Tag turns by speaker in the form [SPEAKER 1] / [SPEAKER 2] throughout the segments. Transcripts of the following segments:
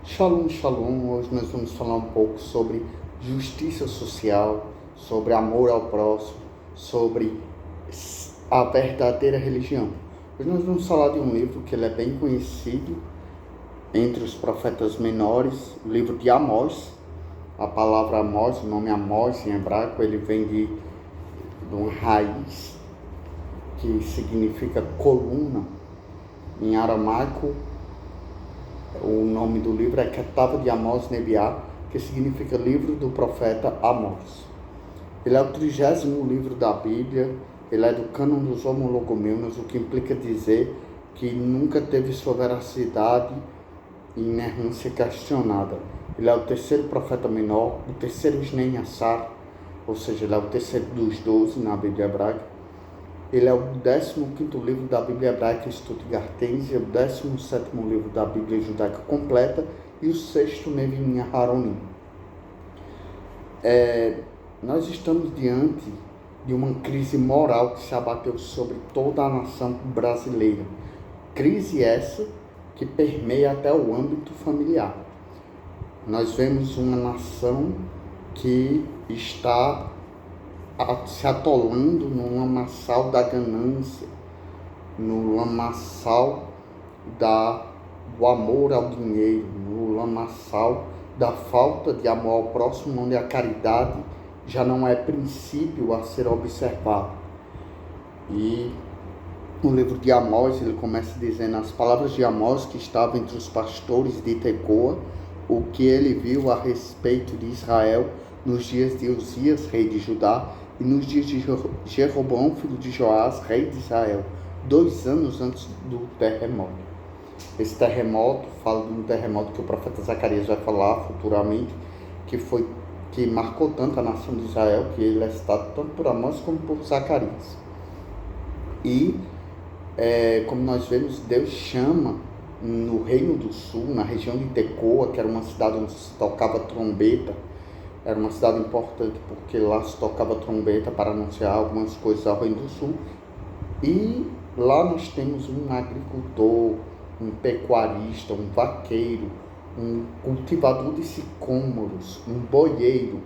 [SPEAKER 1] Shalom, shalom. Hoje nós vamos falar um pouco sobre justiça social, sobre amor ao próximo, sobre a verdadeira religião. Hoje nós vamos falar de um livro que ele é bem conhecido entre os profetas menores, o livro de Amós. A palavra Amós, o nome Amós em hebraico, ele vem de uma raiz que significa coluna. Em aramaico, o nome do livro é Ketava de Amós Nebiá, que significa livro do profeta Amós. Ele é o 30º livro da Bíblia, ele é do cânon dos homologomêmenos, o que implica dizer que nunca teve sua veracidade e inerrância questionada. Ele é o 3º profeta menor, o 3º Shnei Yassar, ou seja, ele é o 3º dos 12 na Bíblia hebraica. Ele é o 15º livro da Bíblia hebraica Stuttgartense, o 17º livro da Bíblia judaica completa e o 6º Neviim Aharonim. Nós estamos diante de uma crise moral que se abateu sobre toda a nação brasileira. Crise essa que permeia até o âmbito familiar. Nós vemos uma nação que está se atolando no lamaçal da ganância, no lamaçal do amor ao dinheiro, no lamaçal da falta de amor ao próximo, onde a caridade já não é princípio a ser observado. E no livro de Amós, ele começa dizendo as palavras de Amós, que estava entre os pastores de Tecoa, o que ele viu a respeito de Israel nos dias de Uzias, rei de Judá, e nos dias de Jeroboão, filho de Joás, rei de Israel, 2 anos antes do terremoto. Esse terremoto, fala de um terremoto que o profeta Zacarias vai falar futuramente, que marcou tanto a nação de Israel, que ele é citado tanto por Amós como por Zacarias. E, como nós vemos, Deus chama no Reino do Sul, na região de Tecoa, que era uma cidade onde se tocava trombeta. Era uma cidade importante porque lá se tocava trombeta para anunciar algumas coisas ao Reino do Sul. E lá nós temos um agricultor, um pecuarista, um vaqueiro, um cultivador de sicômoros, um boieiro,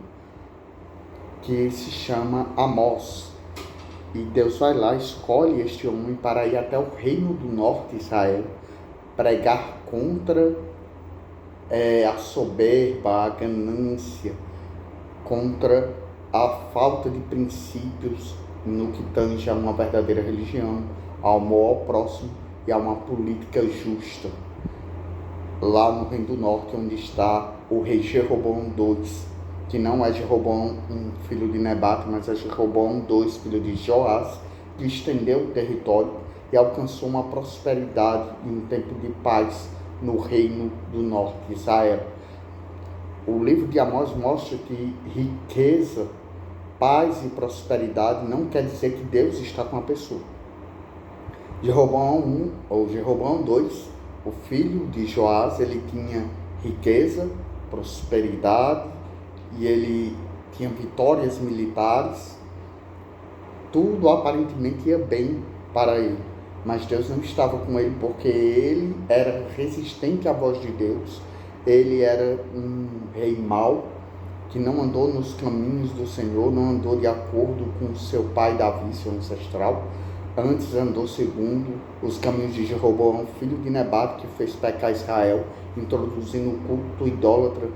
[SPEAKER 1] que se chama Amós. E Deus vai lá, escolhe este homem para ir até o Reino do Norte de Israel, pregar contra a soberba, a ganância, contra a falta de princípios no que tange a uma verdadeira religião, ao amor ao próximo e a uma política justa. Lá no Reino do Norte, onde está o rei Jeroboão II, que não é Jeroboão, filho de Nebate, mas é Jeroboão II, filho de Joás, que estendeu o território e alcançou uma prosperidade e um tempo de paz no Reino do Norte de Israel. O livro de Amós mostra que riqueza, paz e prosperidade não quer dizer que Deus está com a pessoa. Jeroboão I, ou Jeroboão II, o filho de Joás, ele tinha riqueza, prosperidade e ele tinha vitórias militares. Tudo aparentemente ia bem para ele, mas Deus não estava com ele porque ele era resistente à voz de Deus. Ele era um rei mau, que não andou nos caminhos do Senhor, não andou de acordo com seu pai Davi, seu ancestral. Antes andou segundo os caminhos de Jeroboão, filho de Nebate, que fez pecar Israel, introduzindo um culto idólatra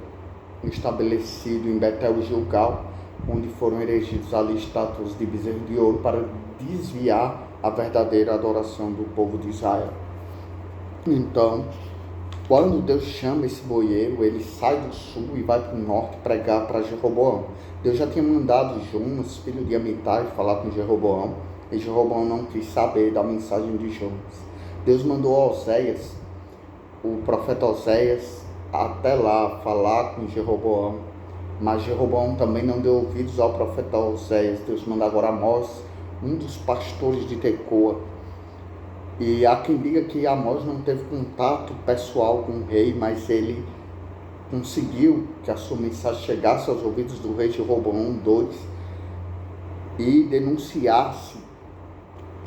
[SPEAKER 1] estabelecido em Betel e Gilgal, onde foram erigidos ali estátuas de bezerro de ouro para desviar a verdadeira adoração do povo de Israel. Então, quando Deus chama esse boieiro, ele sai do sul e vai para o norte pregar para Jeroboão. Deus já tinha mandado Jonas, filho de Amitai, falar com Jeroboão, e Jeroboão não quis saber da mensagem de Jonas. Deus mandou Oséias, o profeta Oséias, até lá falar com Jeroboão, mas Jeroboão também não deu ouvidos ao profeta Oséias. Deus manda agora Amós, um dos pastores de Tecoa. E há quem diga que Amós não teve contato pessoal com o rei, mas ele conseguiu que a sua mensagem chegasse aos ouvidos do rei Jeroboão II e denunciasse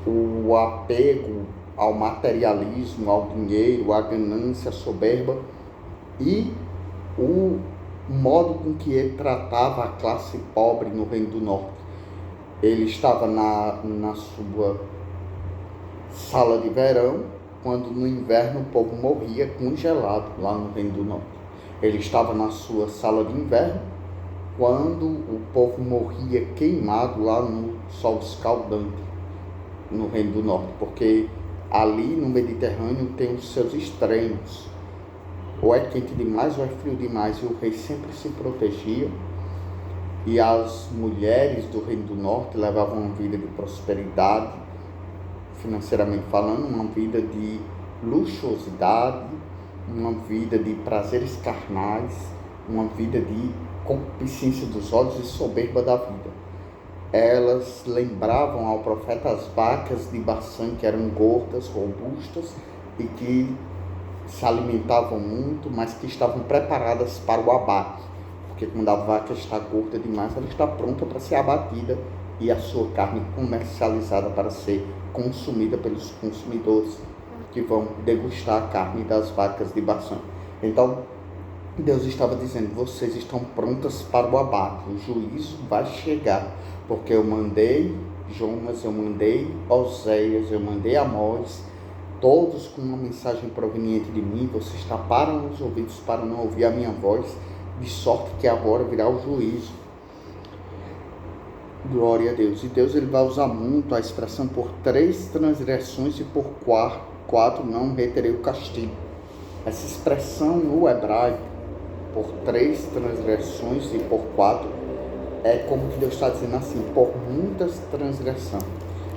[SPEAKER 1] o apego ao materialismo, ao dinheiro, à ganância, à soberba e o modo com que ele tratava a classe pobre no Reino do Norte. Ele estava na sua sala de verão, quando no inverno o povo morria congelado lá no Reino do Norte. Ele estava na sua sala de inverno, quando o povo morria queimado lá no sol escaldante no Reino do Norte, porque ali no Mediterrâneo tem os seus extremos, ou é quente demais ou é frio demais, e o rei sempre se protegia, e as mulheres do Reino do Norte levavam uma vida de prosperidade, financeiramente falando, uma vida de luxuosidade, uma vida de prazeres carnais, uma vida de concupiscência dos olhos e soberba da vida. Elas lembravam ao profeta as vacas de Baçã, que eram gordas, robustas e que se alimentavam muito, mas que estavam preparadas para o abate, porque quando a vaca está gorda demais, ela está pronta para ser abatida e a sua carne comercializada para ser consumida pelos consumidores que vão degustar a carne das vacas de Baçã. Então, Deus estava dizendo: vocês estão prontas para o abate, o juízo vai chegar, porque eu mandei Jonas, eu mandei Oséias, eu mandei Amós, todos com uma mensagem proveniente de mim. Vocês taparam os ouvidos para não ouvir a minha voz, de sorte que agora virá o juízo. Glória a Deus. E Deus, ele vai usar muito a expressão: por 3 transgressões e por 4 não reterei o castigo. Essa expressão no hebraico, por 3 transgressões e por 4, é como que Deus está dizendo assim: por muitas transgressões.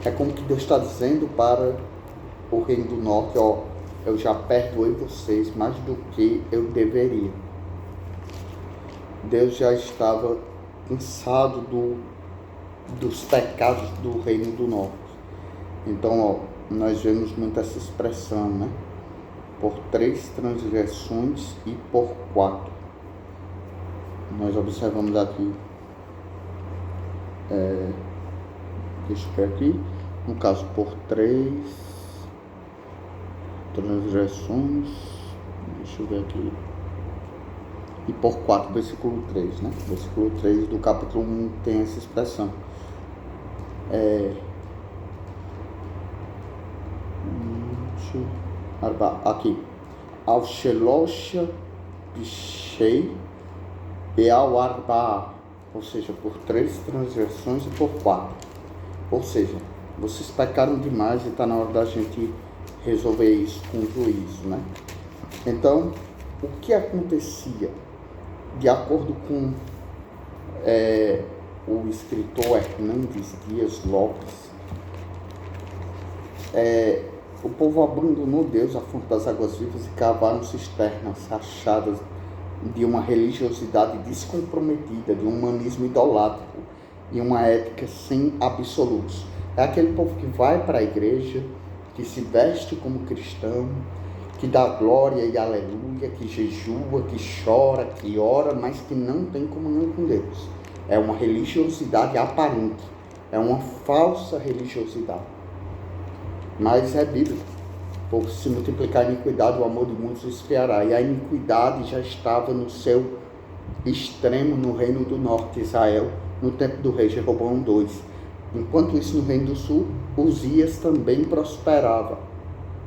[SPEAKER 1] É como que Deus está dizendo para o Reino do Norte: ó, eu já perdoei vocês mais do que eu deveria. Deus já estava cansado dos pecados do Reino do Norte. Então, ó, nós vemos muito essa expressão, né? Por 3 transgressões e por 4. Nós observamos aqui, deixa eu ver aqui, no caso, por 3 transgressões, deixa eu ver aqui, e por 4, versículo 3, né? Versículo 3 do capítulo 1 tem essa expressão. Aqui, ao Shelosha Pichei e ao Arba, ou seja, por 3 transgressões e por 4. Ou seja, vocês pecaram demais e está na hora da gente resolver isso com o juízo, né? Então, o que acontecia? De acordo com o escritor Hernandes Dias Lopes, o povo abandonou Deus, a fonte das águas vivas, e cavaram cisternas rachadas de uma religiosidade descomprometida, de um humanismo idolátrico e uma ética sem absolutos. É aquele povo que vai para a igreja, que se veste como cristão, que dá glória e aleluia, que jejua, que chora, que ora, mas que não tem comunhão com Deus. É uma religiosidade aparente, é uma falsa religiosidade. Mas é bíblico: por se multiplicar a iniquidade, o amor de muitos esfriará. E a iniquidade já estava no seu extremo no Reino do Norte, Israel, no tempo do rei Jeroboão II. Enquanto isso, no Reino do Sul, Uzias também prosperava.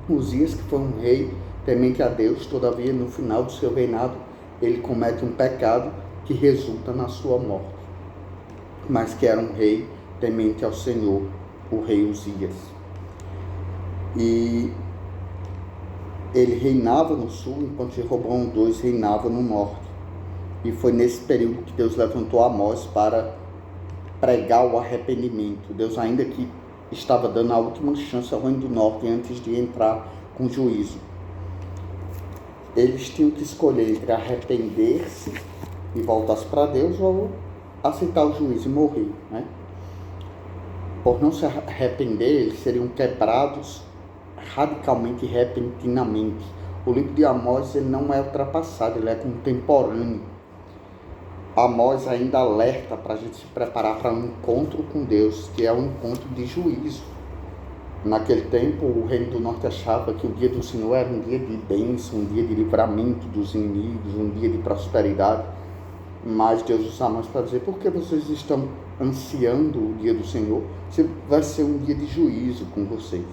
[SPEAKER 1] Uzias, que foi um rei temente a Deus, todavia, no final do seu reinado, ele comete um pecado que resulta na sua morte. Mas que era um rei temente ao Senhor, o rei Uzias. E ele reinava no sul, enquanto Jeroboão II reinava no norte. E foi nesse período que Deus levantou Amós para pregar o arrependimento. Deus ainda que estava dando a última chance ao Reino do Norte antes de entrar com juízo. Eles tinham que escolher entre arrepender-se e voltar-se para Deus ou aceitar o juízo e morrer, né? Por não se arrepender, eles seriam quebrados radicalmente e repentinamente. O livro de Amós, ele não é ultrapassado, ele é contemporâneo. Amós ainda alerta para a gente se preparar para um encontro com Deus, que é um encontro de juízo. Naquele tempo, o reino do norte achava que o dia do Senhor era um dia de bênção, um dia de livramento dos inimigos, um dia de prosperidade. Mas Deus usa a mãos para dizer: por que vocês estão ansiando o dia do Senhor? Se vai ser um dia de juízo com vocês.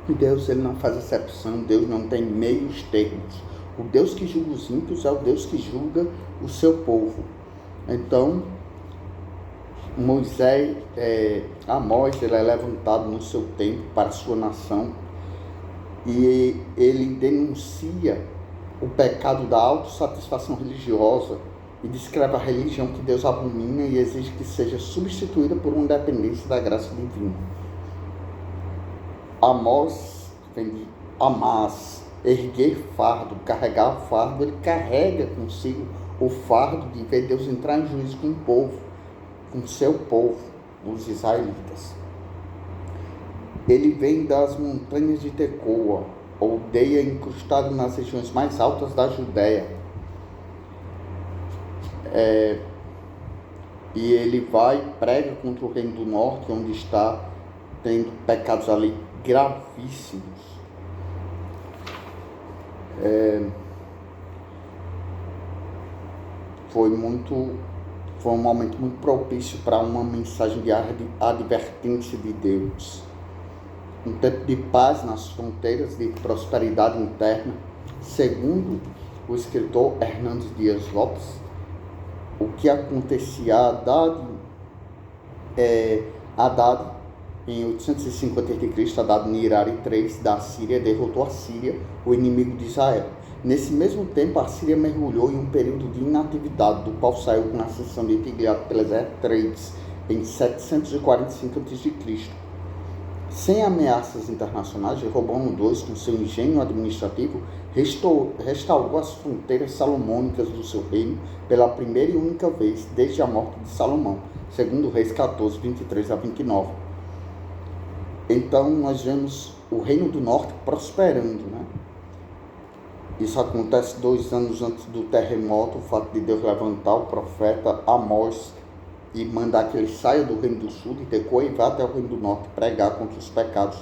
[SPEAKER 1] E Deus, ele não faz exceção, Deus não tem meios termos. O Deus que julga os ímpios é o Deus que julga o seu povo. Então, Amós, ele é levantado no seu tempo para a sua nação, e ele denuncia o pecado da autossatisfação religiosa e descreve a religião que Deus abomina e exige que seja substituída por uma dependência da graça divina. Amós vem de Amás, erguer fardo, carregar fardo. Ele carrega consigo o fardo de ver Deus entrar em juízo com o povo, com seu povo, os israelitas. Ele vem das montanhas de Tecoa, aldeia incrustada nas regiões mais altas da Judéia. E ele vai, prega contra o reino do norte, onde está tendo pecados ali gravíssimos. Foi um momento muito propício para uma mensagem de advertência de Deus. Um tempo de paz nas fronteiras, de prosperidade interna. Segundo o escritor Hernandes Dias Lopes, o que acontecia a Haddad em 850 a.C., Haddad Nirari III da Síria derrotou a Síria, o inimigo de Israel. Nesse mesmo tempo, a Síria mergulhou em um período de inatividade, do qual saiu com a ascensão de Tiglat-Pileser III em 745 a.C. Sem ameaças internacionais, Jeroboão II, com seu engenho administrativo, restaurou as fronteiras salomônicas do seu reino pela primeira e única vez desde a morte de Salomão, segundo Reis 14, 23 a 29. Então, nós vemos o reino do norte prosperando, né? Isso acontece 2 anos antes do terremoto, o fato de Deus levantar o profeta Amós e mandar que ele saia do reino do sul, de Tecoa, e vá até o reino do norte pregar contra os pecados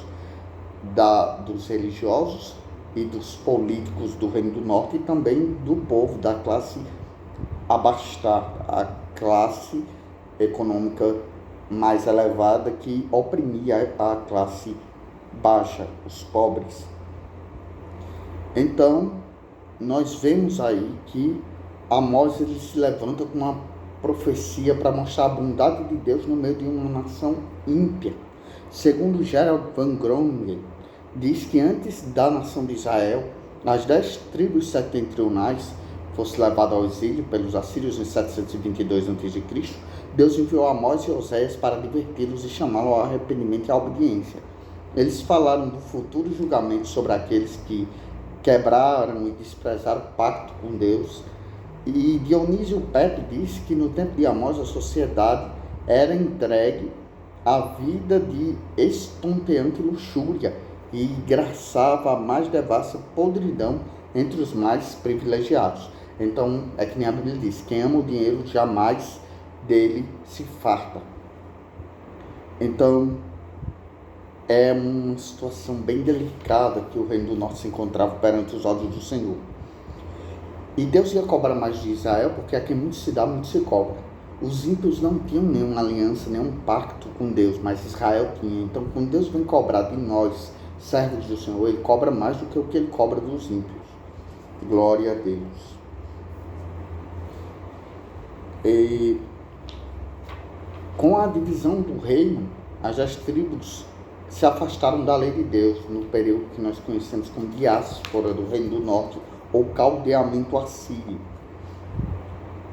[SPEAKER 1] dos religiosos e dos políticos do reino do norte, e também do povo, da classe abastada, a classe econômica mais elevada que oprimia a classe baixa, os pobres. Então, nós vemos aí que Amós, ele se levanta com uma profecia para mostrar a bondade de Deus no meio de uma nação ímpia. Segundo Gerald Van Groningen, diz que antes da nação de Israel, as 10 tribos setentrionais fossem levadas ao exílio pelos assírios em 722 a.C., Deus enviou Amós e Oséias para adverti-los e chamá-los ao arrependimento e à obediência. Eles falaram do futuro julgamento sobre aqueles que quebraram e desprezaram o pacto com Deus. E Dionísio Peto disse que no tempo de Amós a sociedade era entregue à vida de estonteante luxúria e graçava a mais devassa podridão entre os mais privilegiados. Então, é que nem a Bíblia diz: quem ama o dinheiro jamais dele se farta. Então, é uma situação bem delicada que o reino do norte se encontrava perante os olhos do Senhor. E Deus ia cobrar mais de Israel, porque aqui muito se dá, muito se cobra. Os ímpios não tinham nenhuma aliança, nenhum pacto com Deus, mas Israel tinha. Então, quando Deus vem cobrar de nós, servos do Senhor, ele cobra mais do que o que ele cobra dos ímpios. Glória a Deus. E com a divisão do reino, as 10 tribos se afastaram da lei de Deus no período que nós conhecemos como diáspora do reino do norte, ou caldeamento assírio.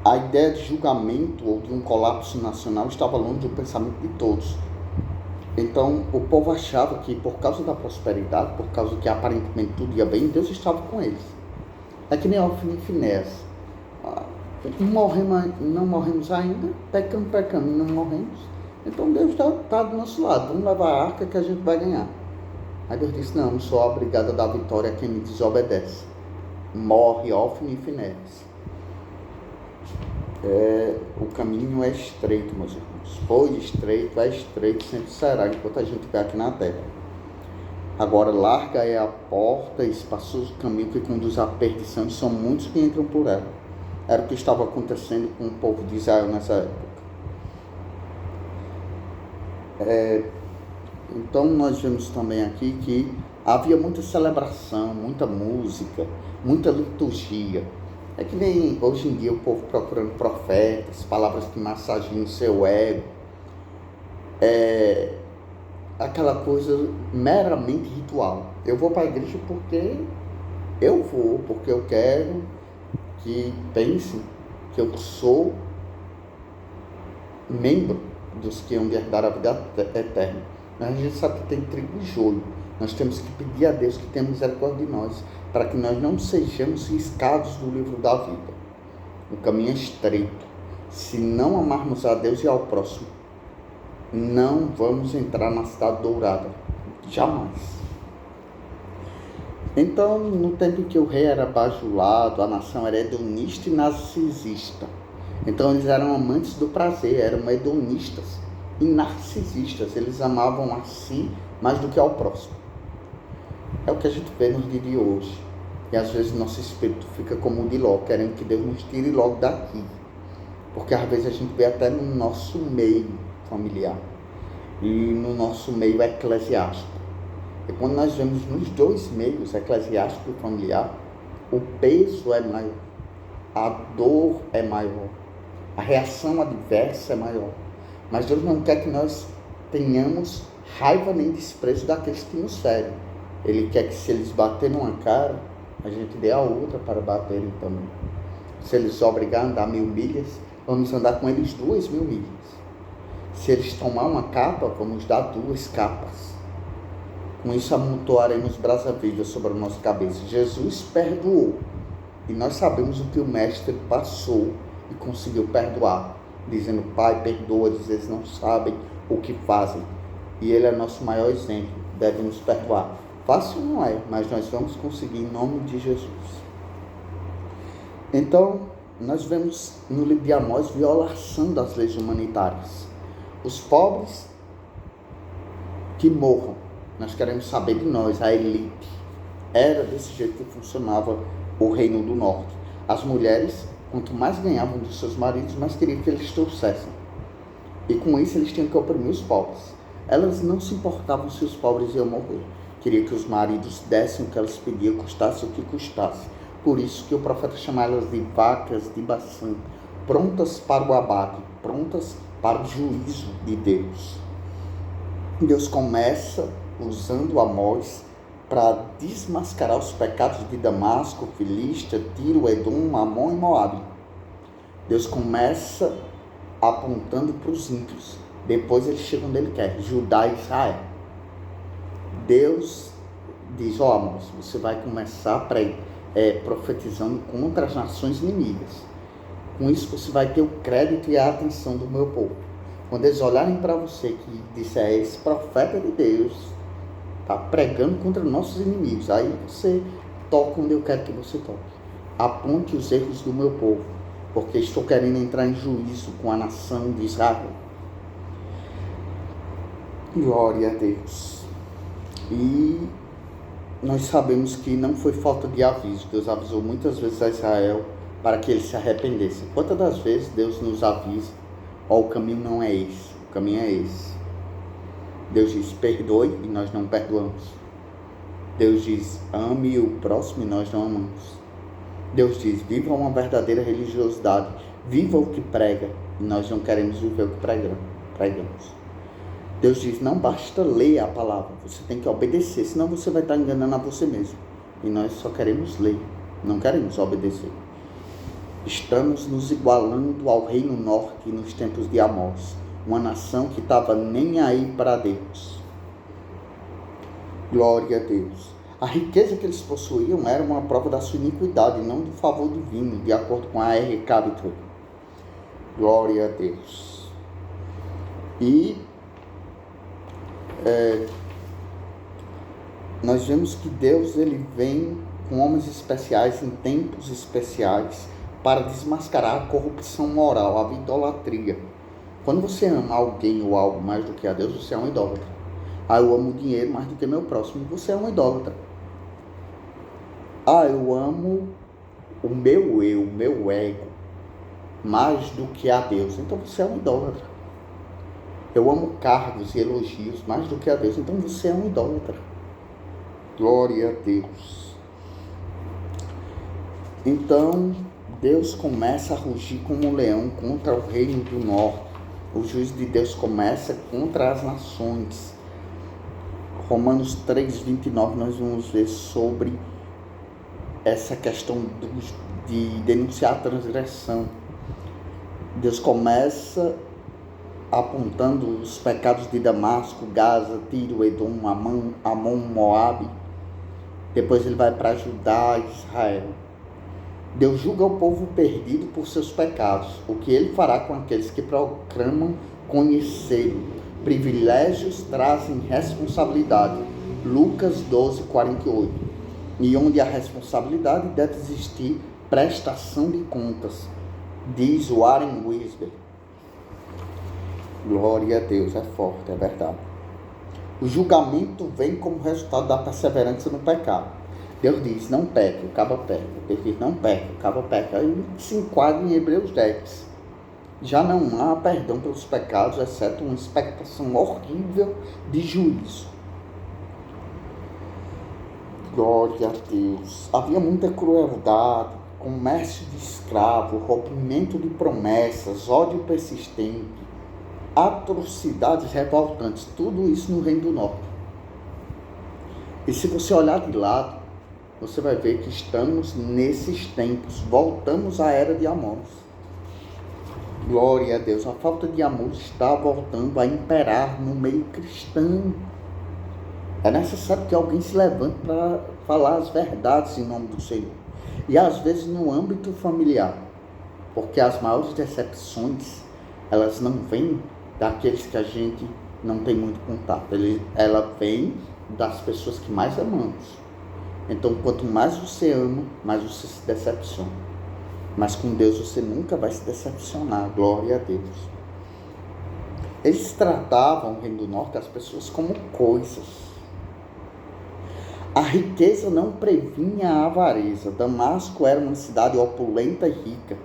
[SPEAKER 1] A ideia de julgamento ou de um colapso nacional estava longe do pensamento de todos. Então, o povo achava que, por causa da prosperidade, por causa que aparentemente tudo ia bem, Deus estava com eles. É que nem Ofni e Finéias. Não morremos ainda, pecamos, não morremos. Então Deus está do nosso lado, vamos levar a arca que a gente vai ganhar. Aí Deus disse: não sou obrigado a dar vitória a quem me desobedece. Morre Ofni e Finéias. O caminho é estreito, meus irmãos. irmãos. Foi estreito, é estreito, sempre será, enquanto a gente estiver aqui na terra. Agora, larga é a porta, espaçoso o caminho que conduz à perdição, e são muitos que entram por ela. Era o que estava acontecendo com o povo de Israel nessa época. Então, nós vemos também aqui que havia muita celebração, muita música, muita liturgia. É que nem hoje em dia o povo procurando profetas, palavras que massageiam o seu ego. Aquela coisa meramente ritual. Eu vou para a igreja porque eu vou, porque eu quero que pensem que eu sou membro dos que hão de herdar a vida eterna. Mas a gente sabe que tem trigo e joio. Nós temos que pedir a Deus que tenha misericórdia de nós, para que nós não sejamos riscados do livro da vida. O caminho é estreito. Se não amarmos a Deus e ao próximo, não vamos entrar na cidade dourada. Jamais. Então, no tempo em que o rei era bajulado, a nação era hedonista e narcisista. Então, eles eram amantes do prazer, eram hedonistas e narcisistas. Eles amavam a si mais do que ao próximo. É o que a gente vê nos dias de hoje. E às vezes nosso espírito fica como o de Ló, querendo que Deus nos tire logo daqui. Porque às vezes a gente vê até no nosso meio familiar e no nosso meio eclesiástico. E quando nós vemos nos dois meios, eclesiástico e familiar, o peso é maior, a dor é maior, a reação adversa é maior. Mas Deus não quer que nós tenhamos raiva nem desprezo daqueles que nos ferem. Ele quer que, se eles baterem uma cara, a gente dê a outra para baterem também. Se eles obrigar a andar 1000 milhas, vamos andar com eles 2000 milhas. Se eles tomar uma capa, vamos dar 2 capas. Com isso, amontoaremos brasa viva sobre a nossa cabeça. Jesus perdoou. E nós sabemos o que o Mestre passou e conseguiu perdoar. Dizendo: Pai, perdoa-lhes, eles não sabem o que fazem. E Ele é nosso maior exemplo. Deve nos perdoar. Fácil não é, mas nós vamos conseguir em nome de Jesus. Então, nós vemos no livro de Amós violação das leis humanitárias. Os pobres que morram. Nós queremos saber de nós, a elite. Era desse jeito que funcionava o Reino do Norte. As mulheres, quanto mais ganhavam dos seus maridos, mais queriam que eles trouxessem. E com isso eles tinham que oprimir os pobres. Elas não se importavam se os pobres iam morrer. Queria que os maridos dessem o que elas pediam, custasse o que custasse. Por isso que o profeta chamava elas de vacas de Baçã, prontas para o abate, prontas para o juízo de Deus. Deus começa usando Amós para desmascarar os pecados de Damasco, Filístia, Tiro, Edom, Amon e Moabe. Deus começa apontando para os ímpios. Depois ele chega onde ele quer, Judá e Israel. Deus diz: Amós, você vai começar profetizando contra as nações inimigas. Com isso você vai ter o crédito e a atenção do meu povo. Quando eles olharem para você que disser: esse profeta de Deus está pregando contra nossos inimigos, aí você toca onde eu quero que você toque. Aponte os erros do meu povo, porque estou querendo entrar em juízo com a nação de Israel. Glória a Deus. E nós sabemos que não foi falta de aviso. Deus avisou muitas vezes a Israel para que eles se arrependessem. Quantas das vezes Deus nos avisa: o caminho não é esse, o caminho é esse. Deus diz: perdoe, e nós não perdoamos. Deus diz: ame o próximo, e nós não amamos. Deus diz: viva uma verdadeira religiosidade, viva o que prega, e nós não queremos viver o que pregamos. Deus diz: não basta ler a palavra, você tem que obedecer, senão você vai estar enganando a você mesmo. E nós só queremos ler, não queremos obedecer. Estamos nos igualando ao Reino Norte nos tempos de Amós, uma nação que estava nem aí para Deus. Glória a Deus. A riqueza que eles possuíam era uma prova da sua iniquidade, não do favor divino, de acordo com a R. Capital. Glória a Deus. E nós vemos que Deus ele vem com homens especiais em tempos especiais para desmascarar a corrupção moral, a idolatria. Quando você ama alguém ou algo mais do que a Deus, você é um idólatra. Eu amo o dinheiro mais do que meu próximo, você é um idólatra. Eu amo o meu ego, mais do que a Deus, então você é um idólatra. Eu amo cargos e elogios mais do que a Deus, então você é um idólatra. Glória a Deus. Então, Deus começa a rugir como um leão contra o reino do norte. O juízo de Deus começa contra as nações. Romanos 3:29, nós vamos ver sobre essa questão de denunciar a transgressão. Deus começa apontando os pecados de Damasco, Gaza, Tiro, Edom, Amon, Moabe. Depois ele vai para Judá e Israel. Deus julga o povo perdido por seus pecados. O que ele fará com aqueles que proclamam conhecê-lo? Privilégios trazem responsabilidade. Lucas 12:48. E onde há responsabilidade deve existir prestação de contas, diz Warren Wiersbe. Glória a Deus, é forte, é verdade. O julgamento vem como resultado da perseverança no pecado. Deus diz, não peque, o cabo peca. Deus diz, não peque, o cabo peca. Aí se enquadra em Hebreus 10. Já não há perdão pelos pecados, exceto uma expectação horrível de juízo. Glória a Deus. Havia muita crueldade, comércio de escravo, rompimento de promessas, ódio persistente, atrocidades revoltantes, tudo isso no Reino do Norte. E se você olhar de lado, você vai ver que estamos nesses tempos, voltamos à era de Amós. Glória a Deus, a falta de amor está voltando a imperar no meio cristão. É necessário que alguém se levante para falar as verdades em nome do Senhor. E às vezes no âmbito familiar, porque as maiores decepções, elas não vêm daqueles que a gente não tem muito contato. Ela vem das pessoas que mais amamos. Então, quanto mais você ama, mais você se decepciona. Mas com Deus você nunca vai se decepcionar. Glória a Deus. Eles tratavam o Reino do Norte as pessoas como coisas. A riqueza não previnha a avareza. Damasco era uma cidade opulenta e rica.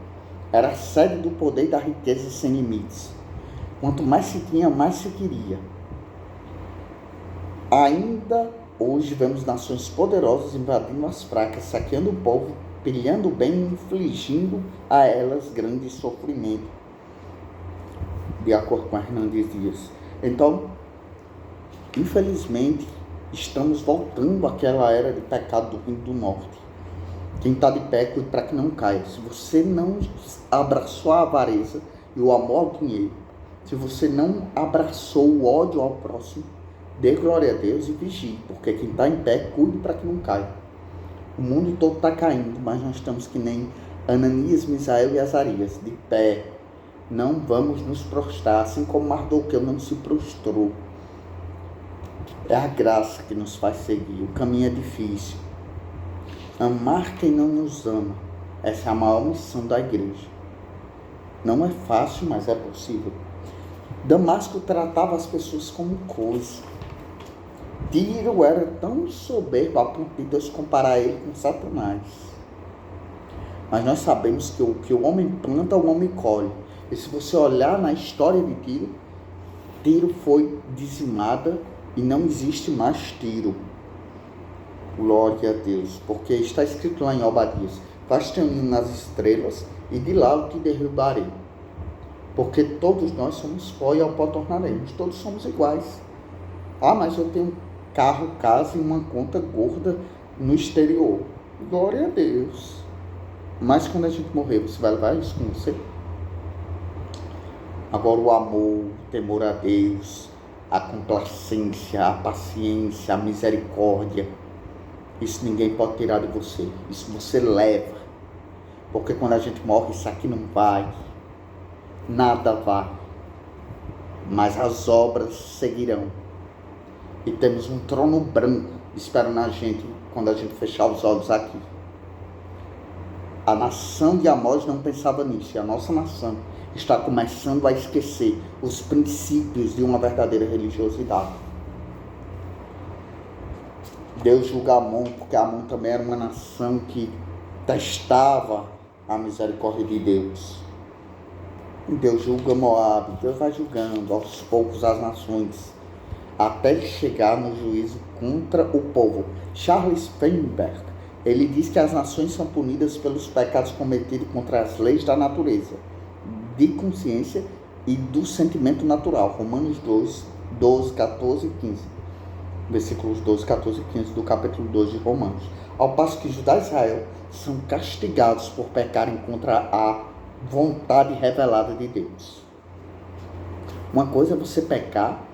[SPEAKER 1] Era a sede do poder e da riqueza sem limites. Quanto mais se tinha, mais se queria. Ainda hoje vemos nações poderosas invadindo as fracas, saqueando o povo, pilhando o bem e infligindo a elas grande sofrimento. De acordo com Hernandes Dias. Então, infelizmente, estamos voltando àquela era de pecado do Reino do Norte. Quem está de pé, cuide para que não caia. Se você não abraçou a avareza e o amor ao dinheiro, se você não abraçou o ódio ao próximo, dê glória a Deus e vigie, porque quem está em pé, cuide para que não caia. O mundo todo está caindo, mas nós estamos que nem Ananias, Misael e Azarias, de pé. Não vamos nos prostrar, assim como Mardoqueu não se prostrou. É a graça que nos faz seguir, o caminho é difícil. Amar quem não nos ama, essa é a maior missão da igreja. Não é fácil, mas é possível. Damasco tratava as pessoas como coisa. Tiro era tão soberbo a ponto de Deus comparar ele com Satanás. Mas nós sabemos que o que o homem planta, o homem colhe. E se você olhar na história de Tiro, Tiro foi dizimada e não existe mais Tiro. Glória a Deus. Porque está escrito lá em Obadias, faz teu ninho nas estrelas e de lá eu te derrubarei. Porque todos nós somos pó e ao pó tornaremos. Todos somos iguais. Mas eu tenho carro, casa e uma conta gorda no exterior. Glória a Deus. Mas quando a gente morrer, você vai levar isso com você? Agora o amor, o temor a Deus, a complacência, a paciência, a misericórdia, isso ninguém pode tirar de você. Isso você leva. Porque quando a gente morre, isso aqui não vai. Nada vai. Mas as obras seguirão. E temos um trono branco esperando a gente quando a gente fechar os olhos aqui. A nação de Amós não pensava nisso, e a nossa nação está começando a esquecer os princípios de uma verdadeira religiosidade. Deus julga Amon, porque Amon também era uma nação que testava a misericórdia de Deus. E Deus julga Moabe, Deus vai julgando aos poucos as nações, até chegar no juízo contra o povo. Charles Feinberg, ele diz que as nações são punidas pelos pecados cometidos contra as leis da natureza, de consciência e do sentimento natural. Romanos 2, 12, 14 e 15. Versículos 12, 14 e 15 do capítulo 2 de Romanos. Ao passo que Judá e Israel são castigados por pecarem contra a vontade revelada de Deus. Uma coisa é você pecar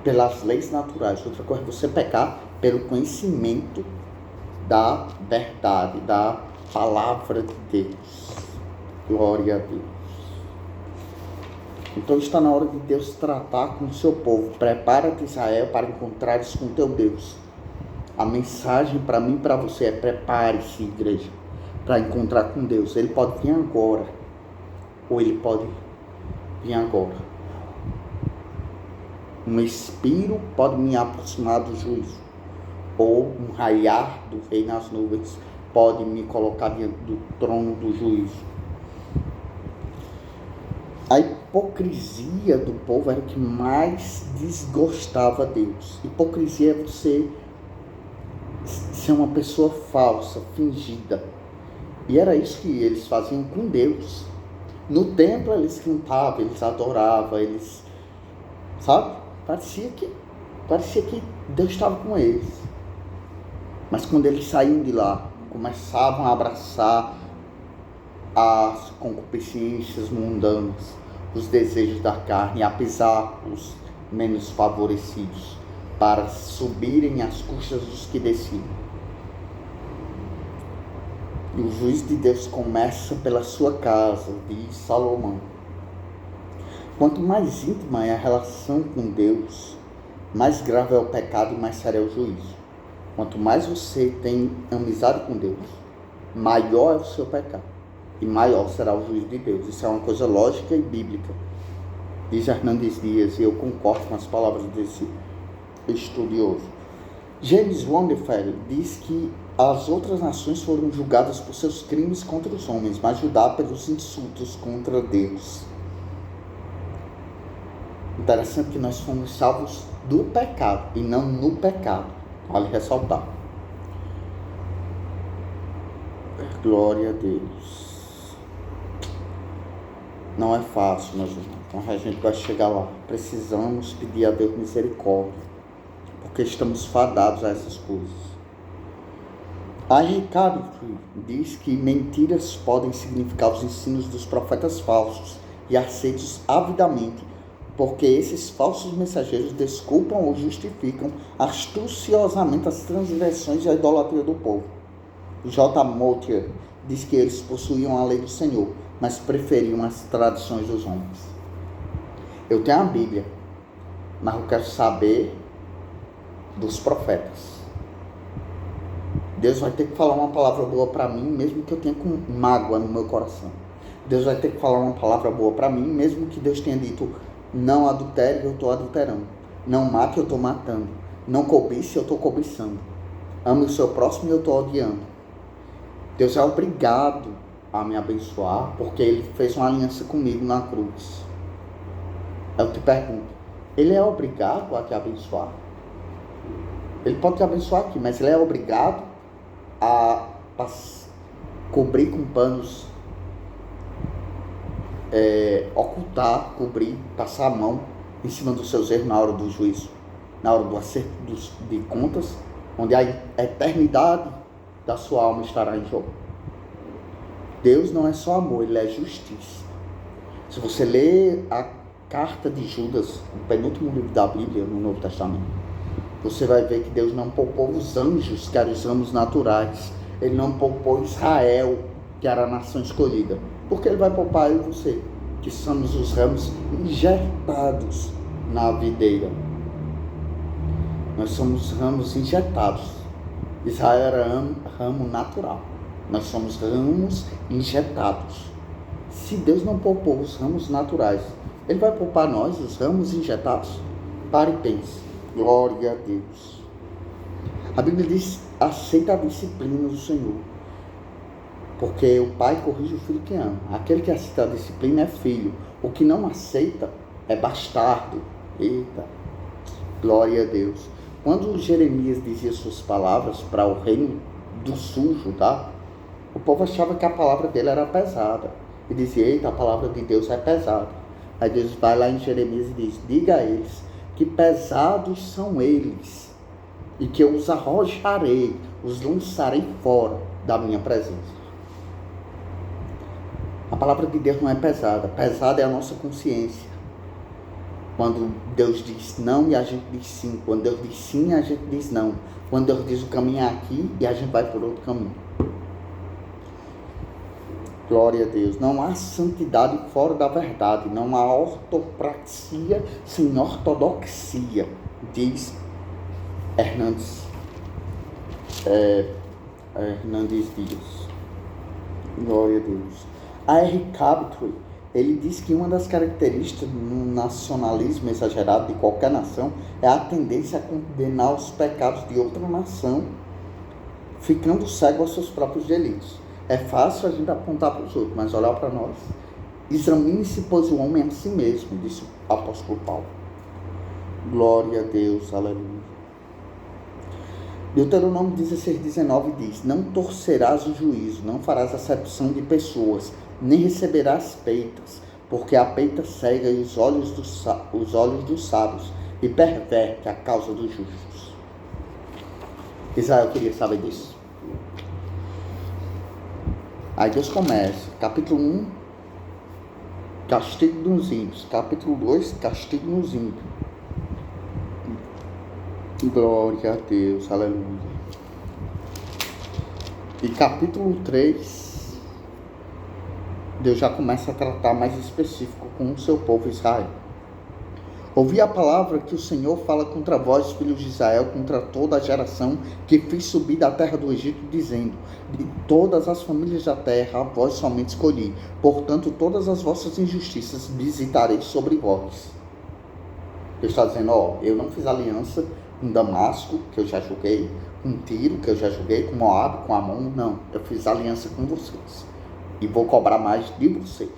[SPEAKER 1] pelas leis naturais, outra coisa é você pecar pelo conhecimento da verdade, da palavra de Deus. Glória a Deus. Então está na hora de Deus tratar com o seu povo. Prepara-te, Israel, para encontrares com teu Deus. A mensagem para mim e para você é: prepare-se, igreja, para encontrar com Deus. Ele pode vir agora, ou ele pode vir agora. Um espírito pode me aproximar do juízo, ou um raiar do rei nas nuvens pode me colocar diante do trono do juízo. A hipocrisia do povo era o que mais desgostava a Deus. Hipocrisia é você ser uma pessoa falsa, fingida. E era isso que eles faziam com Deus. No templo eles cantavam, eles adoravam, eles, sabe? Parecia que Deus estava com eles. Mas quando eles saíam de lá, começavam a abraçar as concupiscências mundanas, os desejos da carne, a pisar os menos favorecidos, para subirem às custas dos que desciam. E o juízo de Deus começa pela sua casa, diz Salomão. Quanto mais íntima é a relação com Deus, mais grave é o pecado e mais sério é o juízo. Quanto mais você tem amizade com Deus, maior é o seu pecado e maior será o juízo de Deus. Isso é uma coisa lógica e bíblica. Diz Hernandes Dias, e eu concordo com as palavras desse estudioso. James Wonderfeld diz que as outras nações foram julgadas por seus crimes contra os homens, mas Judá pelos insultos contra Deus. Interessante que nós fomos salvos do pecado e não no pecado. Vale ressaltar. Glória a Deus. Não é fácil, meus irmãos. Então a gente vai chegar lá. Precisamos pedir a Deus misericórdia, porque estamos fadados a essas coisas. A Ricardo diz que mentiras podem significar os ensinos dos profetas falsos e aceitos avidamente, porque esses falsos mensageiros desculpam ou justificam astuciosamente as transgressões e a idolatria do povo. J. Moutier diz que eles possuíam a lei do Senhor, mas preferiam as tradições dos homens. Eu tenho a Bíblia, mas eu quero saber dos profetas. Deus vai ter que falar uma palavra boa para mim, mesmo que eu tenha com mágoa no meu coração. Deus vai ter que falar uma palavra boa para mim, mesmo que Deus tenha dito: não adultere, eu estou adulterando. Não mate, eu estou matando. Não cobice, eu estou cobiçando. Ame o seu próximo, eu estou odiando. Deus é obrigado a me abençoar, porque Ele fez uma aliança comigo na cruz. Eu te pergunto, Ele é obrigado a te abençoar? Ele pode te abençoar aqui, mas Ele é obrigado a cobrir com panos, ocultar, cobrir, passar a mão em cima dos seus erros na hora do juízo, na hora do acerto de contas, onde a eternidade da sua alma estará em jogo. Deus não é só amor, Ele é justiça. Se você ler a carta de Judas, o penúltimo livro da Bíblia, no Novo Testamento, você vai ver que Deus não poupou os anjos, que eram os ramos naturais. Ele não poupou Israel, que era a nação escolhida. Porque Ele vai poupar eu e você, que somos os ramos injetados na videira. Nós somos ramos injetados. Israel era ramo natural. Nós somos ramos injetados. Se Deus não poupou os ramos naturais, Ele vai poupar nós, os ramos injetados? Pare e pense. Glória a Deus. A Bíblia diz, aceita a disciplina do Senhor. Porque o pai corrige o filho que ama. Aquele que aceita a disciplina é filho. O que não aceita é bastardo. Eita, glória a Deus. Quando Jeremias dizia suas palavras para o reino do sul, Judá, o povo achava que a palavra dele era pesada. E dizia, eita, a palavra de Deus é pesada. Aí Deus vai lá em Jeremias e diz, diga a eles que pesados são eles, e que eu os arrojarei, os lançarei fora da minha presença. A palavra de Deus não é pesada. Pesada é a nossa consciência. Quando Deus diz não e a gente diz sim. Quando Deus diz sim, a gente diz não. Quando Deus diz o caminho é aqui e a gente vai por outro caminho. Glória a Deus. Não há santidade fora da verdade. Não há ortopraxia sem ortodoxia. Diz Hernandes Dias. Glória a Deus. A R. Crabtree, ele diz que uma das características do nacionalismo exagerado de qualquer nação é a tendência a condenar os pecados de outra nação, ficando cego aos seus próprios delitos. É fácil a gente apontar para os outros, mas olhar para nós. Examine-se, pois o homem é a si mesmo, disse o apóstolo Paulo. Glória a Deus, aleluia. Deuteronômio 16:19 diz, não torcerás o juízo, não farás acepção de pessoas, nem receberás peitas, porque a peita cega os olhos dos sábios e perverte a causa dos justos. Israel queria saber disso. Aí Deus começa, capítulo 1, castigo dos ímpios, capítulo 2, castigo nos ímpios. Glória a Deus, aleluia. E capítulo 3, Deus já começa a tratar mais específico com o seu povo Israel. Ouvi a palavra que o Senhor fala contra vós, filhos de Israel, contra toda a geração que fiz subir da terra do Egito, dizendo, de todas as famílias da terra, a vós somente escolhi. Portanto, todas as vossas injustiças visitarei sobre vós. Deus está dizendo, eu não fiz aliança com Damasco, que eu já julguei, com Tiro, que eu já julguei, com Moab, com Amon, não. Eu fiz aliança com vocês. E vou cobrar mais de vocês.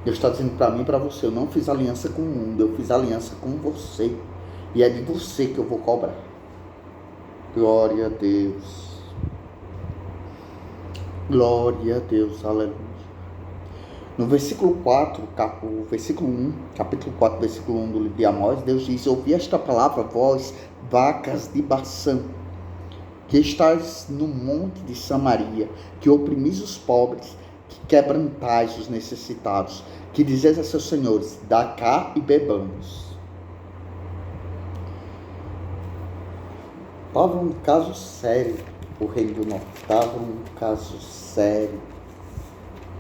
[SPEAKER 1] Deus está dizendo para mim e para você, eu não fiz aliança com o mundo, eu fiz aliança com você. E é de você que eu vou cobrar. Glória a Deus. Glória a Deus, aleluia. No versículo 4, versículo 1, capítulo 4, versículo 1 do livro de Amós, Deus diz, ouvi esta palavra, vós, vacas de Baçã, que estáis no monte de Samaria, que oprimis os pobres, que quebrantais os necessitados, que dizeis a seus senhores, dá cá e bebamos. Estava um caso sério, o reino do norte, estava um caso sério.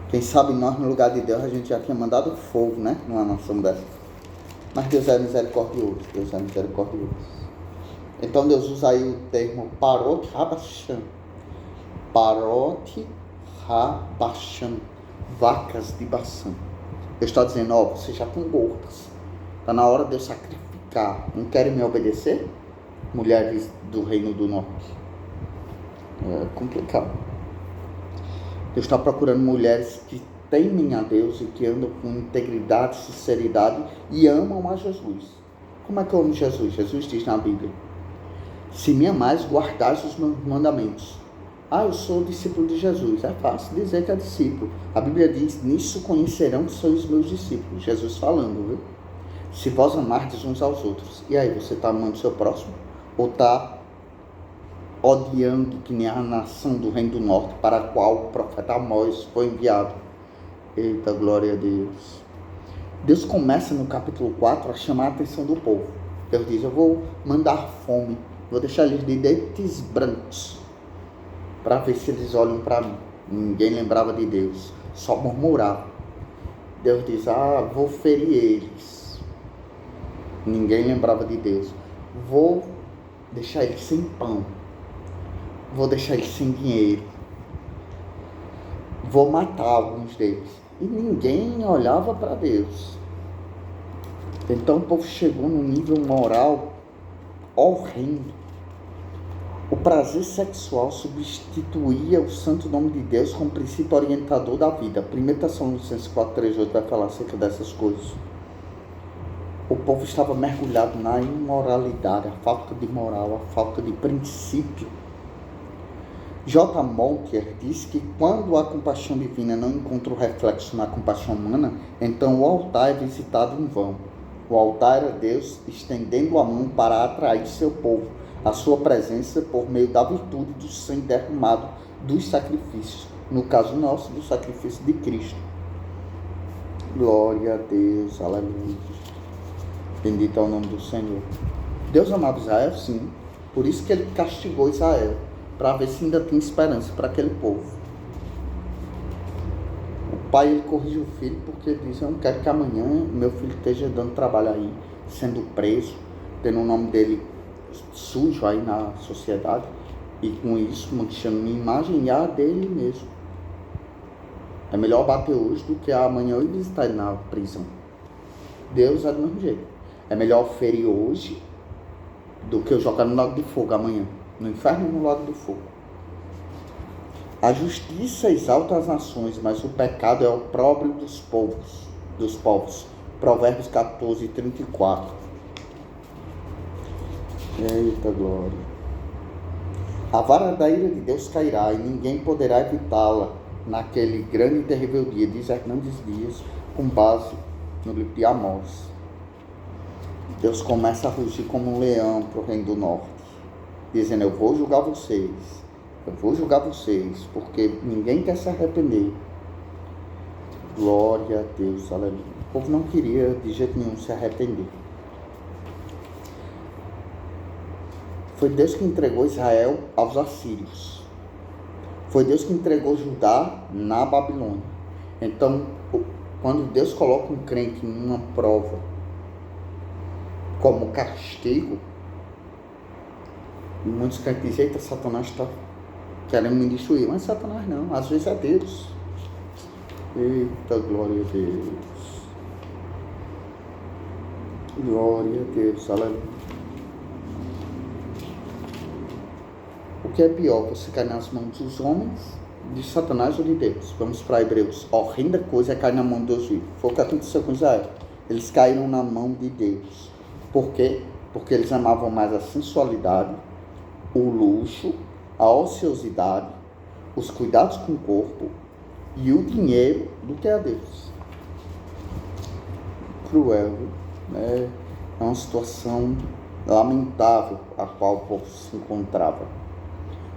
[SPEAKER 1] Quem sabe nós, no lugar de Deus, a gente já tinha mandado fogo, né? Numa nação dessa. Mas Deus é misericordioso. Deus é misericordioso. Então Deus usa aí o termo Parot Rabachan. Parot Rabachan. Vacas de Baçã. Deus está dizendo, vocês já estão gordas. Está na hora de eu sacrificar. Não querem me obedecer? Mulheres do Reino do Norte. É complicado. Deus está procurando mulheres que temem a Deus e que andam com integridade, sinceridade e amam a Jesus. Como é que eu amo Jesus? Jesus diz na Bíblia, se me amais, guardais os meus mandamentos. Eu sou discípulo de Jesus. É fácil dizer que é discípulo. A Bíblia diz, nisso conhecerão que sois meus discípulos. Jesus falando, viu? Se vós amardes uns aos outros. E aí, você está amando o seu próximo? Ou está odiando que nem a nação do Reino do Norte, para a qual o profeta Amós foi enviado? Eita, glória a Deus. Deus começa no capítulo 4 a chamar a atenção do povo. Deus diz, eu vou mandar fome, vou deixar eles de dentes brancos, para ver se eles olham para mim. Ninguém lembrava de Deus, só murmurava. Deus diz, vou ferir eles. Ninguém lembrava de Deus. Vou deixar eles sem pão. vou deixar eles sem dinheiro, vou matar alguns deles. E ninguém olhava para Deus. Então o povo chegou num nível moral horrendo. O prazer sexual substituía o santo nome de Deus como princípio orientador da vida. 1 Tessalonicenses 4:3-8 vai falar acerca dessas coisas. O povo estava mergulhado na imoralidade, a falta de moral, a falta de princípio. J. Moltke diz que quando a compaixão divina não encontra o reflexo na compaixão humana, então o altar é visitado em vão. O altar era Deus estendendo a mão para atrair seu povo, a sua presença por meio da virtude do sangue derramado dos sacrifícios, no caso nosso, do sacrifício de Cristo. Glória a Deus, aleluia. Bendito é o nome do Senhor. Deus amava Israel, sim. Por isso que ele castigou Israel, para ver se ainda tem esperança para aquele povo. O pai, ele corrige o filho porque ele diz: eu não quero que amanhã meu filho esteja dando trabalho aí, sendo preso, tendo o nome dele sujo aí na sociedade, e com isso manchando minha imagem e a dele mesmo. É melhor bater hoje do que amanhã eu visitar ele na prisão. Deus é do mesmo jeito. É melhor ferir hoje do que eu jogar no lago de fogo amanhã. No inferno e no lago do fogo. A justiça exalta as nações, mas o pecado é o opróbrio dos povos. Provérbios 14:34. Eita glória. A vara da ira de Deus cairá e ninguém poderá evitá-la naquele grande e terrível dia, diz Hernandes Dias, com base no livro de Amós. Deus começa a rugir como um leão para o reino do norte, dizendo: eu vou julgar vocês, porque ninguém quer se arrepender. Glória a Deus, aleluia. O povo não queria de jeito nenhum se arrepender. Foi Deus que entregou Israel aos assírios. Foi Deus que entregou Judá na Babilônia. Então, quando Deus coloca um crente em uma prova como castigo, muitos crentes dizem: eita, Satanás está querendo me destruir. Mas Satanás não, às vezes é Deus. Eita, glória a Deus. Glória a Deus, aleluia. O que é pior, você cair nas mãos dos homens, de Satanás ou de Deus? Vamos para Hebreus. Horrenda coisa é cair na mão de Deus vivo. Foi o que aconteceu com Israel. Eles caíram na mão de Deus. Por quê? Porque eles amavam mais a sensualidade, o luxo, a ociosidade, os cuidados com o corpo e o dinheiro do que a Deus. Cruel, né? É uma situação lamentável a qual o povo se encontrava.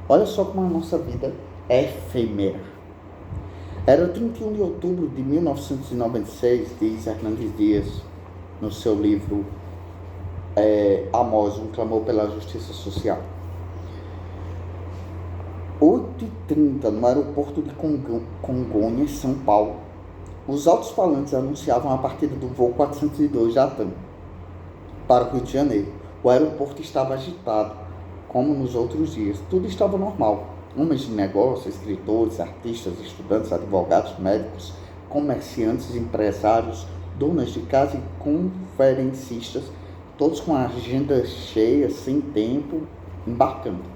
[SPEAKER 1] Olha só como a nossa vida é efêmera. Era 31 de outubro de 1996, diz Hernandes Dias, no seu livro Amós, um clamor pela justiça social. 8h30, no aeroporto de Congonhas, São Paulo, os altos-falantes anunciavam a partida do voo 402 da TAM para o Rio de Janeiro. O aeroporto estava agitado, como nos outros dias. Tudo estava normal. Homens de negócio, escritores, artistas, estudantes, advogados, médicos, comerciantes, empresários, donas de casa e conferencistas, todos com a agenda cheia, sem tempo, embarcando.